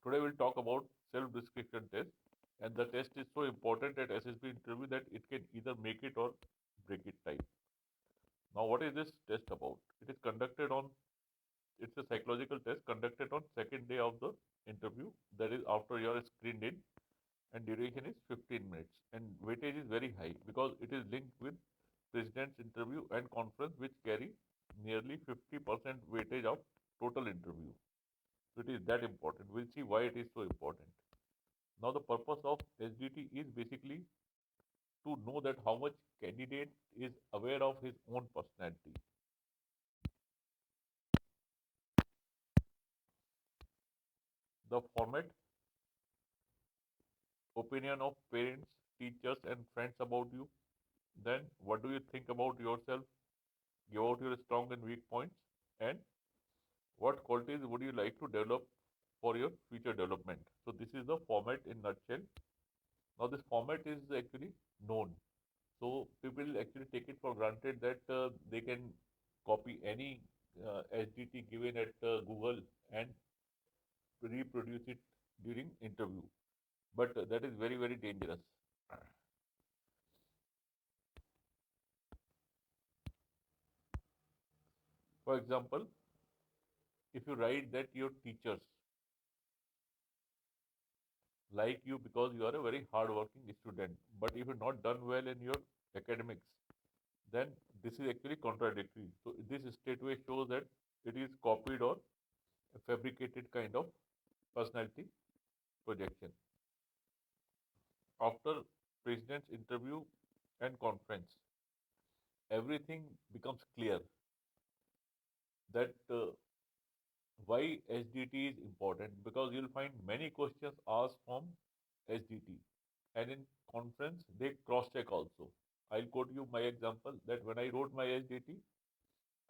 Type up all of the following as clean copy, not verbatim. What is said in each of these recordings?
Today we'll talk about self-description test, and the test is so important at SSB interview that it can either make it or break it type. Now, what is this test about? It's a psychological test conducted on second day of the interview, that is after you are screened in, and duration is 15 minutes. And weightage is very high because it is linked with president's interview and conference, which carry nearly 50% weightage of total interview. So it is that important. We'll see why it is so important. Now, the purpose of SDT is basically to know that how much candidate is aware of his own personality. The format: opinion of parents, teachers, and friends about you. Then, what do you think about yourself? Give out your strong and weak points. And what qualities would you like to develop for your future development? So, this is the format in nutshell. Now, this format is actually known. So people actually take it for granted that they can copy any SDT given at Google and reproduce it during interview. But that is very, very dangerous. For example, if you write that your teachers like you because you are a very hardworking student, but if you're not done well in your academics, then this is actually contradictory. So this straightway shows that it is copied or a fabricated kind of personality projection. After president's interview and conference, everything becomes clear that why SDT is important, because you'll find many questions asked from SDT, and in conference they cross check also. I'll quote you my example that when I wrote my SDT,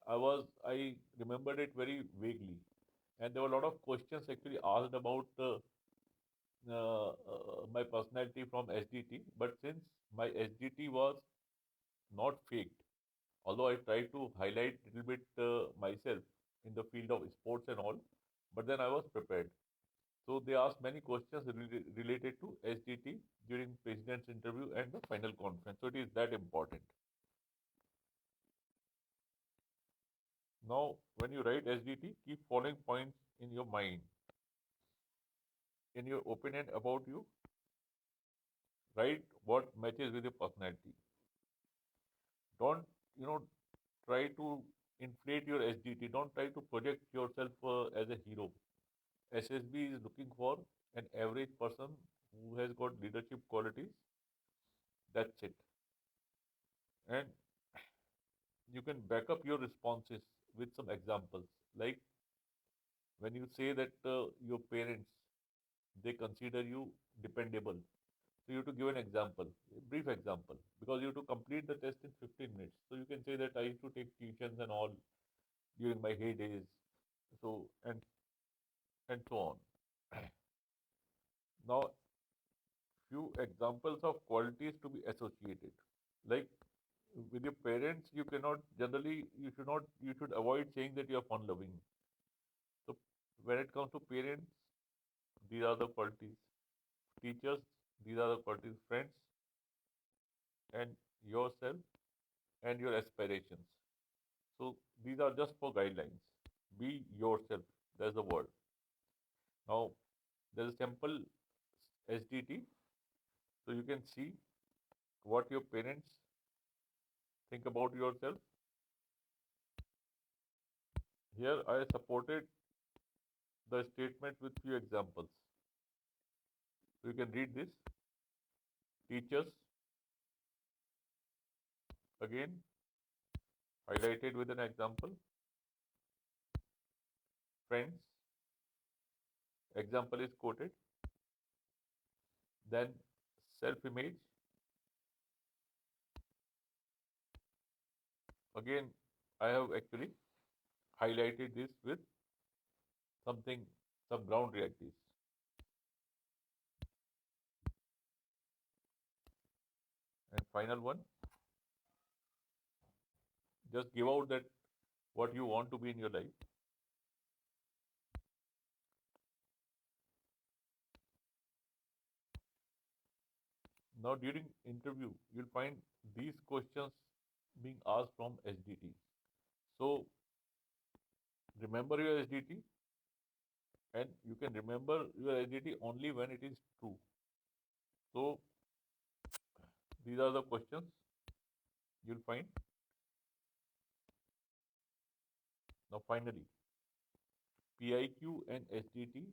I remembered it very vaguely, and there were a lot of questions actually asked about my personality from SDT. But since my SDT was not faked, although I try to highlight a little bit myself in the field of sports and all, but then I was prepared. So they asked many questions related to SDT during president's interview and the final conference. So it is that important. Now, when you write SDT, keep following points in your mind. In your opinion about you, write what matches with your personality. Don't, you know, try to inflate your SDT. Don't try to project yourself as a hero. SSB is looking for an average person who has got leadership qualities. That's it. And you can back up your responses with some examples. Like when you say that your parents, they consider you dependable. So you have to give an example, a brief example, because you have to complete the test in 15 minutes. So you can say that I used to take tuitions and all during my heydays. So and so on. Now, few examples of qualities to be associated. Like with your parents, you cannot generally you should avoid saying that you are fun loving. So when it comes to parents, these are the qualities. Teachers, these are the qualities. Friends, and yourself and your aspirations. So these are just for guidelines. Be yourself. That's the word. Now there's a simple SDT, so you can see what your parents think about yourself. Here I supported the statement with few examples. So you can read this. Teachers, again highlighted with an example. Friends, example is quoted. Then self-image, again I have actually highlighted this with something, some ground realities. And final one, just give out that what you want to be in your life. Now, during interview, you'll find these questions being asked from SDT. So, remember your SDT, and you can remember your SDT only when it is true. So, these are the questions you'll find. Now, finally, PIQ and SDT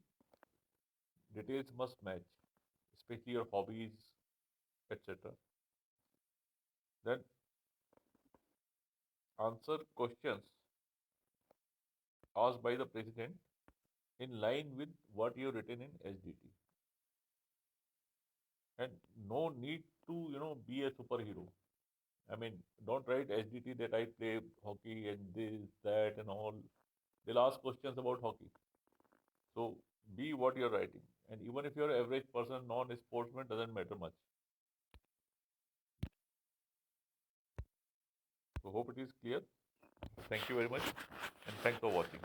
details must match, especially your hobbies, etc. Then answer questions asked by the president in line with what you written in SDT. And no need to, be a superhero. I mean, don't write SDT that I play hockey and this, that, and all. They'll ask questions about hockey. So be what you're writing. And even if you're an average person, non-sportsman, doesn't matter much. So hope it is clear. Thank you very much, and thanks for watching.